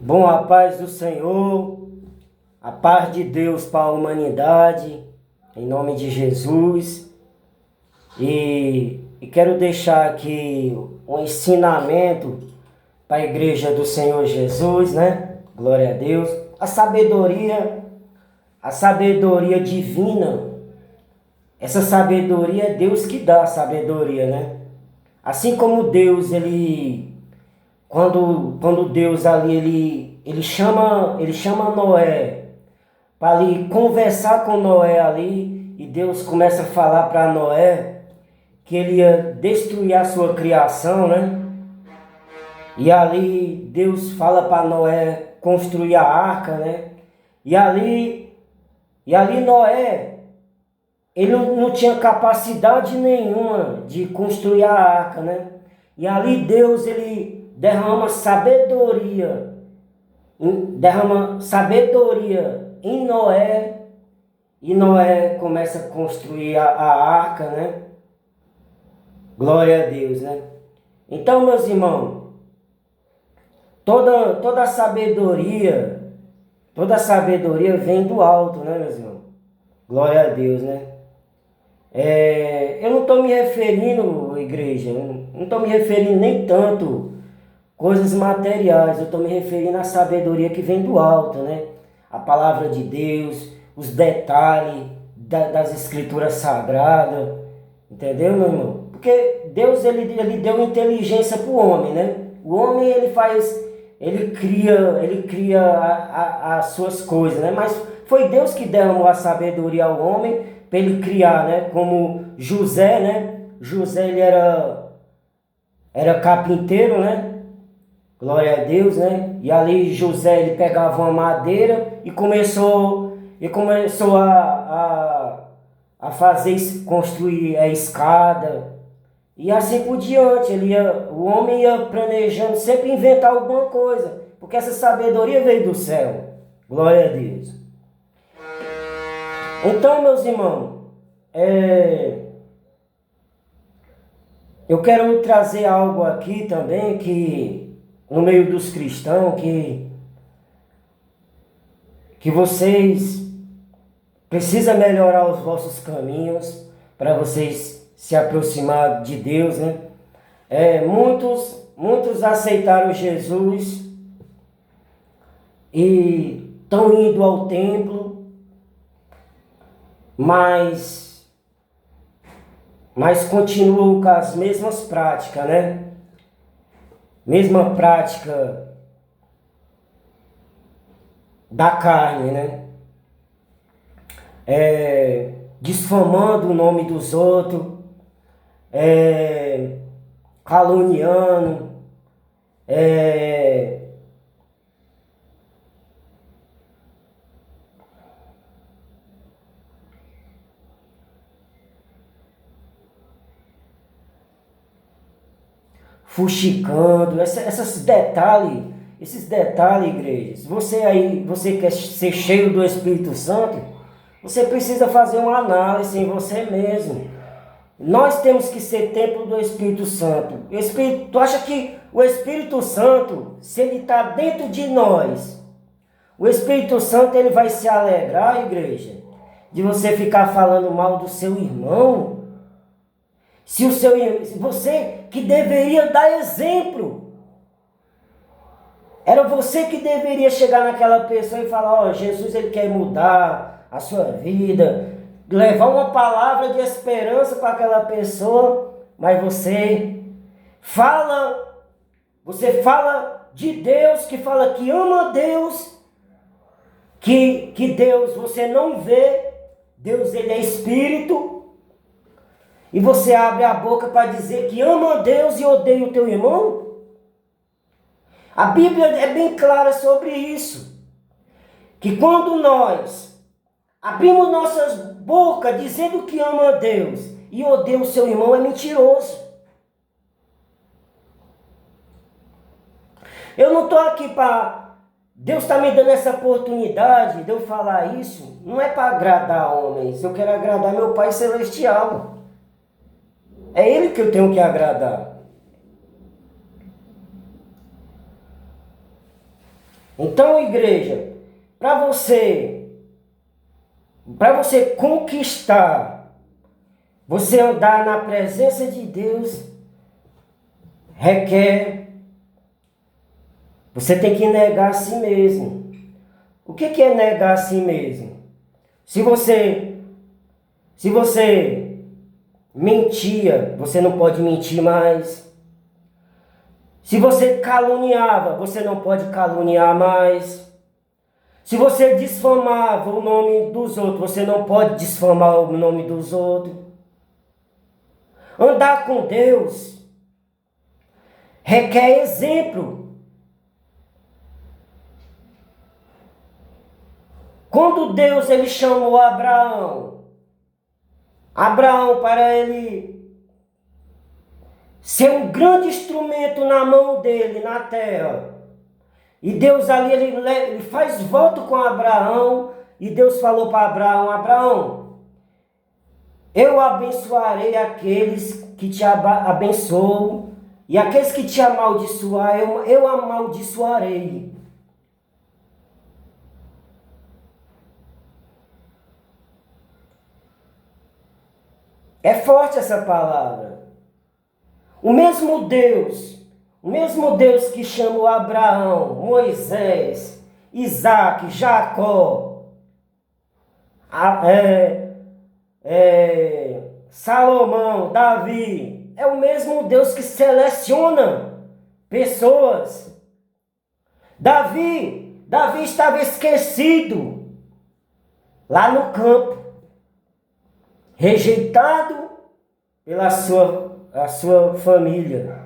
Bom, a paz do Senhor, a paz de Deus para a humanidade, em nome de Jesus. E quero deixar aqui um ensinamento para a igreja do Senhor Jesus, né? Glória a Deus. A sabedoria divina, essa sabedoria é Deus que dá a sabedoria, né? Assim como Deus, quando Deus ali, ele chama Noé para ali conversar com Noé ali, e Deus começa a falar para Noé que ele ia destruir a sua criação, né? E ali Deus fala para Noé construir a arca, né? E ali, e ali Noé, ele não tinha capacidade nenhuma de construir a arca, né? E ali Deus, ele derrama sabedoria em Noé, e Noé começa a construir a arca, né? Glória a Deus, né? Então, meus irmãos, toda sabedoria vem do alto, né, meus irmãos? Glória a Deus, né? Eu não estou me referindo, igreja, não estou me referindo nem tanto coisas materiais, eu estou me referindo à sabedoria que vem do alto, né? A palavra de Deus, os detalhes das escrituras sagradas, entendeu, meu irmão? Porque Deus, ele deu inteligência para o homem, né? O homem, ele cria as suas coisas, né? Mas foi Deus que deu a sabedoria ao homem para ele criar, né? Como José, né? José, ele era carpinteiro, né? Glória a Deus, né? E ali José, ele pegava uma madeira e começou a fazer, construir a escada. E assim por diante, o homem ia planejando sempre inventar alguma coisa, porque essa sabedoria veio do céu. Glória a Deus. Então, meus irmãos, eu quero trazer algo aqui também que no meio dos cristãos que vocês precisam melhorar os vossos caminhos para vocês se aproximar de Deus, né? Muitos aceitaram Jesus e estão indo ao templo, mas continuam com as mesmas práticas, né? Mesma prática da carne, né? Desfamando o nome dos outros, caluniando, fuxicando, esses detalhes, igrejas. Você quer ser cheio do Espírito Santo, você precisa fazer uma análise em você mesmo. Nós temos que ser templo do Espírito Santo. Tu acha que o Espírito Santo, se ele está dentro de nós, o Espírito Santo, ele vai se alegrar, igreja, de você ficar falando mal do seu irmão? Se você que deveria dar exemplo, era você que deveria chegar naquela pessoa e falar: ó, Jesus, ele quer mudar a sua vida, levar uma palavra de esperança para aquela pessoa, mas você fala de Deus, que fala que ama Deus, que Deus você não vê, Deus, ele é espírito, e você abre a boca para dizer que ama Deus e odeia o teu irmão? A Bíblia é bem clara sobre isso. Que quando nós abrimos nossas bocas dizendo que ama Deus e odeia o seu irmão, é mentiroso. Eu não estou aqui para... Deus está me dando essa oportunidade de eu falar isso, não é para agradar homens, eu quero agradar meu Pai Celestial. É Ele que eu tenho que agradar. Então, igreja, para você conquistar, você andar na presença de Deus, requer, você tem que negar a si mesmo. O que é negar a si mesmo? Se você mentia, você não pode mentir mais. Se você caluniava, você não pode caluniar mais. Se você difamava o nome dos outros, você não pode difamar o nome dos outros. Andar com Deus requer exemplo. Quando Deus ele chamou Abraão para ele ser um grande instrumento na mão dele, na terra. E Deus ali, ele faz voto com Abraão, e Deus falou para Abraão, Abraão, eu abençoarei aqueles que te abençoam, e aqueles que te amaldiçoar, eu amaldiçoarei. É forte essa palavra. O mesmo Deus que chamou Abraão, Moisés, Isaac, Jacó, Salomão, Davi, é o mesmo Deus que seleciona pessoas. Davi estava esquecido lá no campo, rejeitado pela sua família,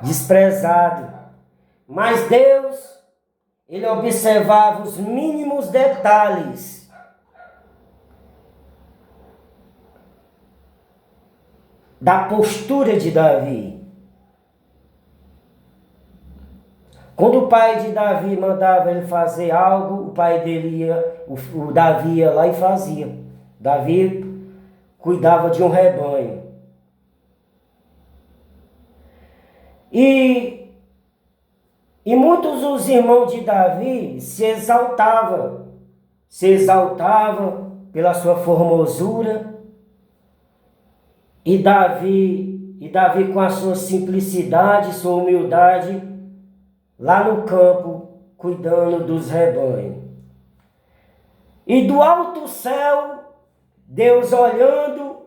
desprezado. Mas Deus, ele observava os mínimos detalhes da postura de Davi. Quando o pai de Davi mandava ele fazer algo, o pai dele o Davi ia lá e fazia. Davi cuidava de um rebanho. E muitos dos irmãos de Davi se exaltavam pela sua formosura. E Davi com a sua simplicidade, sua humildade, lá no campo, cuidando dos rebanhos. E do alto céu, Deus olhando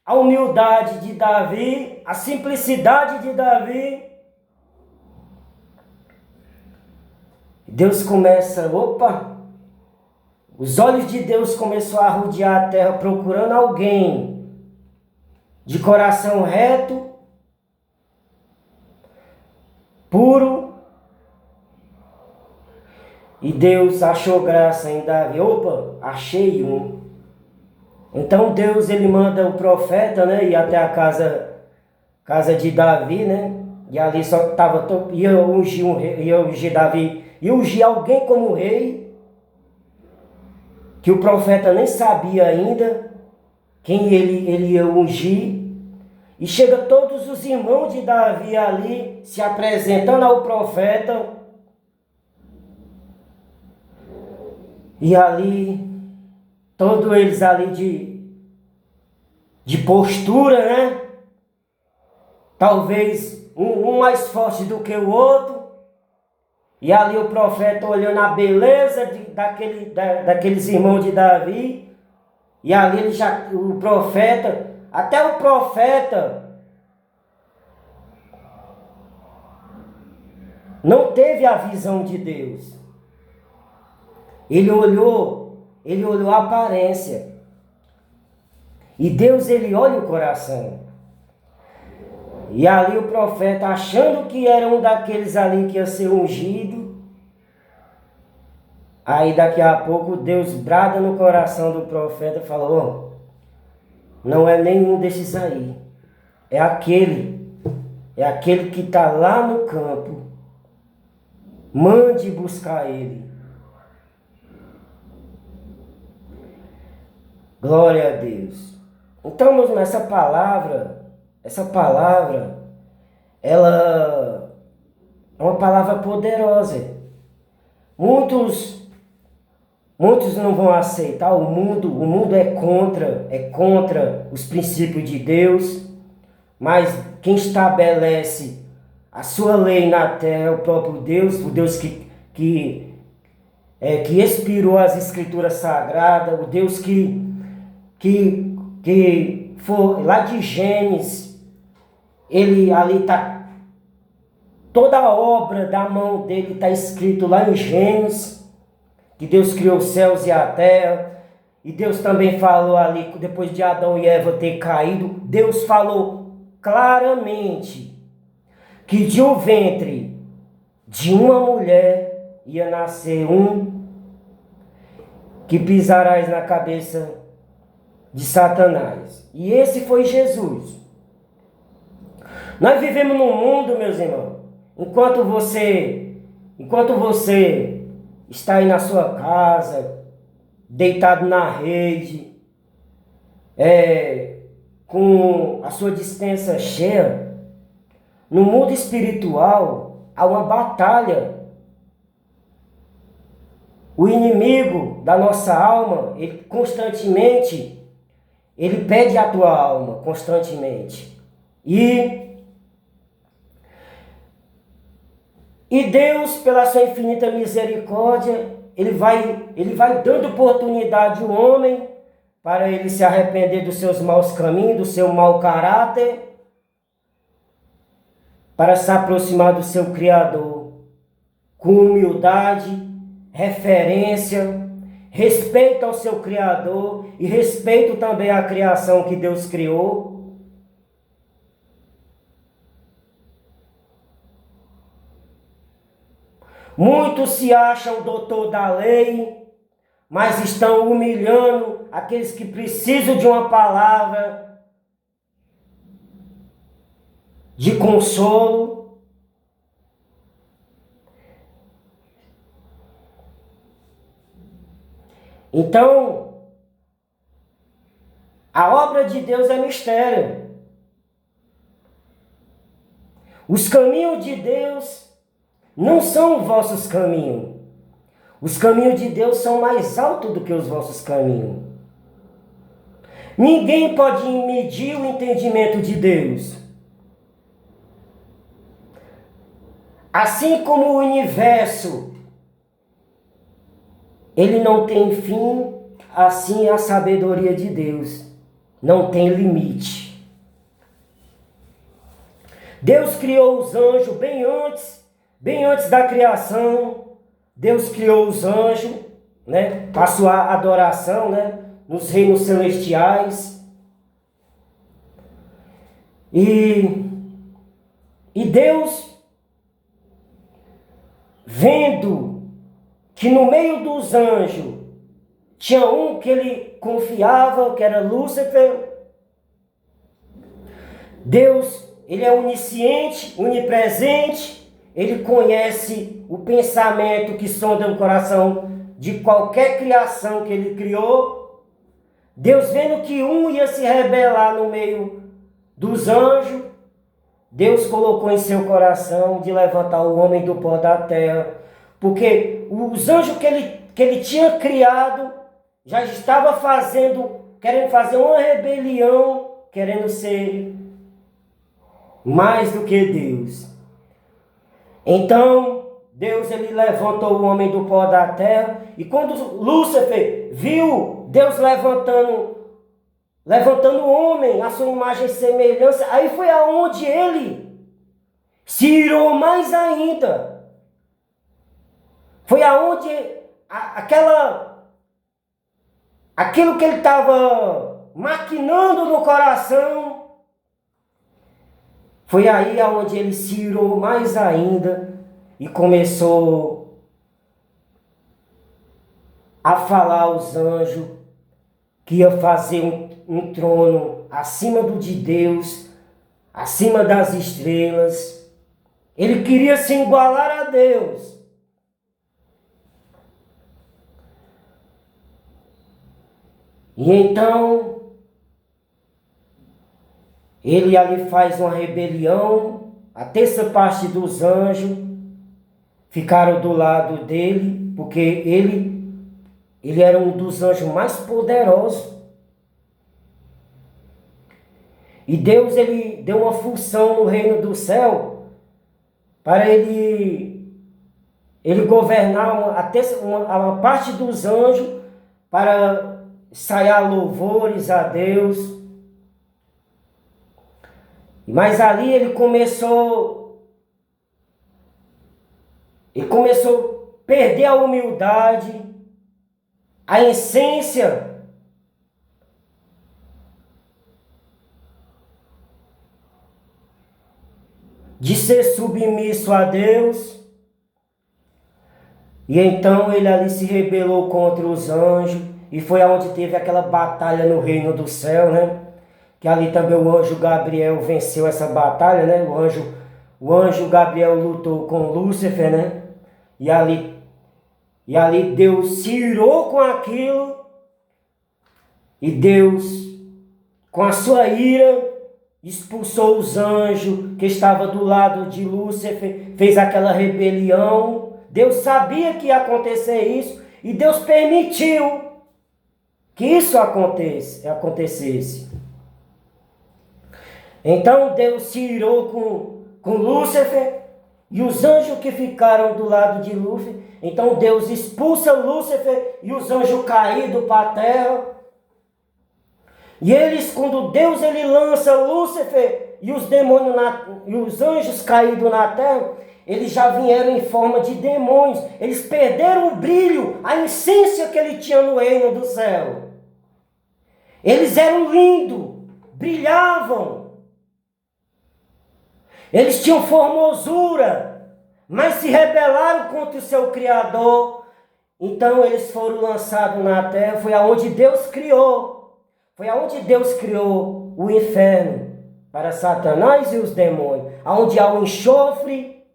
a humildade de Davi, a simplicidade de Davi, Deus começa, os olhos de Deus começaram a rodear a terra procurando alguém de coração reto, puro. E Deus achou graça em Davi. Achei um. Então Deus ele manda o profeta, né, ir até a casa de Davi, né? E ali só ia ungir Davi, ia ungir alguém como rei, que o profeta nem sabia ainda quem ele ia ungir. E chega todos os irmãos de Davi ali, se apresentando ao profeta. E ali, todos eles ali de postura, né? Talvez um mais forte do que o outro. E ali o profeta olhando a beleza daqueles irmãos de Davi. E ali até o profeta não teve a visão de Deus. Ele olhou a aparência. E Deus, ele olha o coração. E ali o profeta, achando que era um daqueles ali que ia ser ungido, aí daqui a pouco Deus brada no coração do profeta e falou, não é nenhum desses aí. É aquele que está lá no campo. Mande buscar ele. Glória a Deus. Então, meus irmãos, essa palavra, ela é uma palavra poderosa. Muitos, muitos não vão aceitar. O mundo é contra os princípios de Deus. Mas quem estabelece a sua lei na terra é o próprio Deus, o Deus que expirou as escrituras sagradas, o Deus que foi lá de Gênesis, ele ali está, toda a obra da mão dele está escrito lá em Gênesis, que Deus criou os céus e a terra, e Deus também falou ali, depois de Adão e Eva ter caído, Deus falou claramente que de um ventre de uma mulher ia nascer um que pisarás na cabeça de Satanás. E esse foi Jesus. Nós vivemos num mundo, meus irmãos, enquanto você está aí na sua casa, deitado na rede, com a sua despensa cheia, no mundo espiritual há uma batalha. O inimigo da nossa alma, ele constantemente, ele pede a tua alma, constantemente. E Deus, pela sua infinita misericórdia, ele vai dando oportunidade ao homem para ele se arrepender dos seus maus caminhos, do seu mau caráter, para se aproximar do seu Criador, com humildade, referência, respeito ao seu Criador e respeito também à criação que Deus criou. Muitos se acham doutor da lei, mas estão humilhando aqueles que precisam de uma palavra de consolo. Então, a obra de Deus é mistério. Os caminhos de Deus não são os vossos caminhos. Os caminhos de Deus são mais altos do que os vossos caminhos. Ninguém pode medir o entendimento de Deus. Assim como o universo, ele não tem fim, assim é a sabedoria de Deus. Não tem limite. Deus criou os anjos bem antes da criação. Deus criou os anjos, né, para sua adoração, né, nos reinos celestiais. E Deus, vendo que no meio dos anjos tinha um que ele confiava, que era Lúcifer. Deus, ele é onisciente, onipresente. Ele conhece o pensamento que sonda o coração de qualquer criação que ele criou. Deus, vendo que um ia se rebelar no meio dos anjos, Deus colocou em seu coração de levantar o homem do pó da terra. Porque os anjos que ele tinha criado já estava querendo fazer uma rebelião, querendo ser mais do que Deus. Então, Deus, ele levantou o homem do pó da terra, e quando Lúcifer viu Deus levantando o homem, a sua imagem e semelhança, aí foi aonde ele se irou mais ainda. Foi aonde aquilo que ele estava maquinando no coração, foi aí aonde ele se irou mais ainda e começou a falar aos anjos que ia fazer um trono acima do de Deus, acima das estrelas. Ele queria se igualar a Deus. E então, ele ali faz uma rebelião a terça parte dos anjos ficaram do lado dele, porque ele era um dos anjos mais poderosos. E Deus ele deu uma função no reino do céu para ele governar uma parte dos anjos para ensaiar louvores a Deus. Mas ali ele começou a perder a humildade, a essência de ser submisso a Deus. E então ele ali se rebelou contra os anjos, e foi aonde teve aquela batalha no reino do céu, né? Que ali também o anjo Gabriel venceu essa batalha, né? O anjo Gabriel lutou com Lúcifer, né? E ali Deus se irou com aquilo, e Deus, com a sua ira, expulsou os anjos que estavam do lado de Lúcifer, fez aquela rebelião. Deus sabia que ia acontecer isso, e Deus permitiu que isso acontecesse. Então Deus se irou com Lúcifer, e os anjos que ficaram do lado de Lúcifer. Então Deus expulsa Lúcifer e os anjos caídos para a terra. E quando Deus lança Lúcifer e os demônios e os anjos caídos na terra, eles já vieram em forma de demônios. Eles perderam o brilho, a essência que ele tinha no reino do céu. Eles eram lindos, brilhavam. Eles tinham formosura, mas se rebelaram contra o seu Criador. Então eles foram lançados na terra. Foi aonde Deus criou. Foi aonde Deus criou o inferno para Satanás e os demônios. Aonde há o enxofre,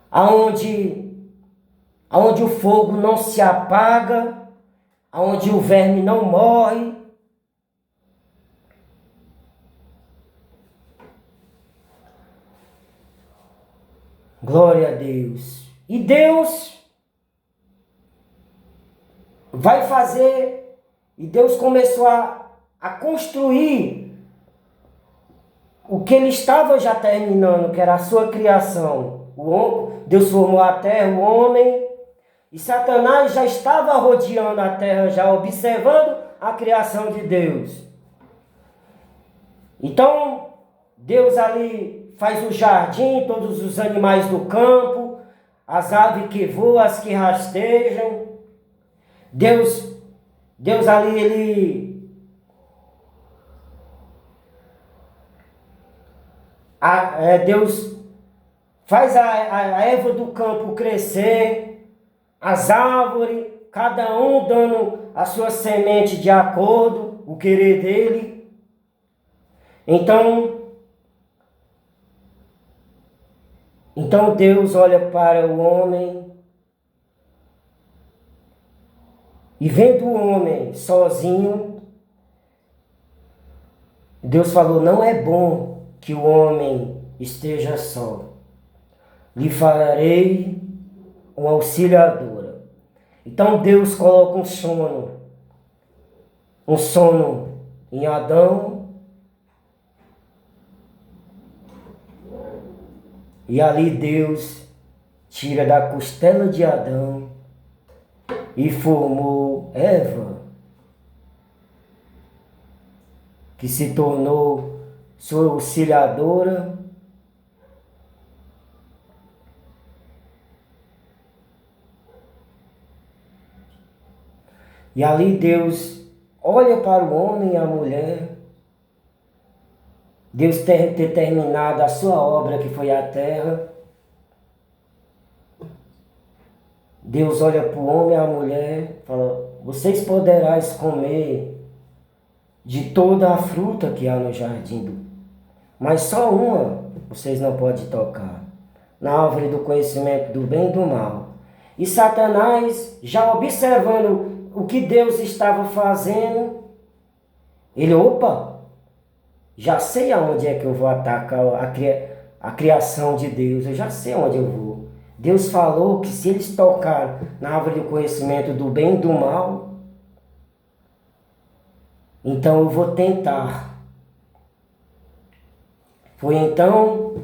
aonde o fogo não se apaga, aonde o verme não morre. Glória a Deus. E Deus vai fazer. E Deus começou a construir o que ele estava já terminando, que era a sua criação. Deus formou a terra, o homem, e Satanás já estava rodeando a terra, já observando a criação de Deus. Então, Deus ali faz o jardim, todos os animais do campo, as aves que voam, as que rastejam. Deus ali, Deus faz a erva do campo crescer, as árvores, cada um dando a sua semente de acordo, o querer dele. Então Deus olha para o homem, e vendo o homem sozinho, Deus falou: não é bom que o homem esteja só. Lhe farei uma auxiliadora. Então Deus coloca um sono em Adão. E ali Deus tira da costela de Adão e formou Eva, que se tornou sua auxiliadora. E ali Deus olha para o homem e a mulher. Deus ter terminado a sua obra, que foi a terra. Deus olha para o homem e a mulher e fala: vocês poderão comer de toda a fruta que há no jardim, mas só uma vocês não podem tocar, na árvore do conhecimento do bem e do mal. E Satanás, já observando o que Deus estava fazendo, ele: opa, Já sei aonde é que eu vou atacar a criação de Deus. Eu já sei onde eu vou. Deus falou que se eles tocarem na árvore do conhecimento do bem e do mal, então eu vou tentar. Foi então,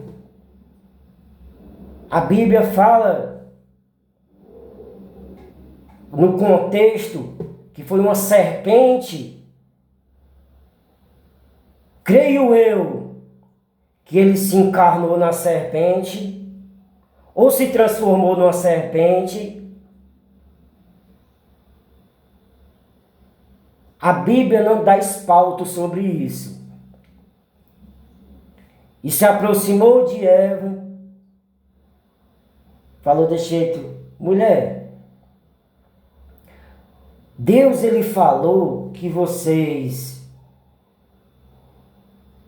a Bíblia fala no contexto que foi uma serpente, creio eu, que ele se encarnou na serpente, ou se transformou numa serpente. A Bíblia não dá espalto sobre isso. E se aproximou de Eva, falou desse jeito: mulher, Deus ele falou que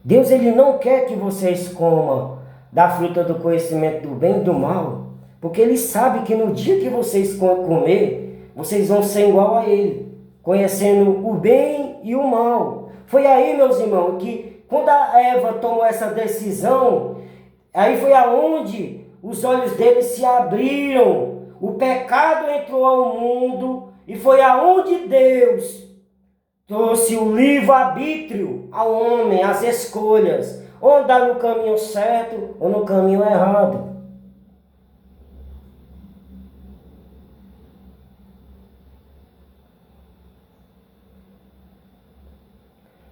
Deus ele não quer que vocês comam da fruta do conhecimento do bem e do mal, porque ele sabe que no dia que vocês comer, vocês vão ser igual a ele, conhecendo o bem e o mal. Foi aí, meus irmãos, que quando a Eva tomou essa decisão, aí foi aonde os olhos dele se abriram, o pecado entrou ao mundo, e foi aonde Deus trouxe o livre-arbítrio ao homem, as escolhas, ou andar no caminho certo ou no caminho errado.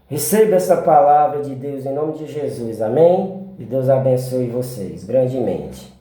Receba essa palavra de Deus em nome de Jesus, amém? E Deus abençoe vocês grandemente.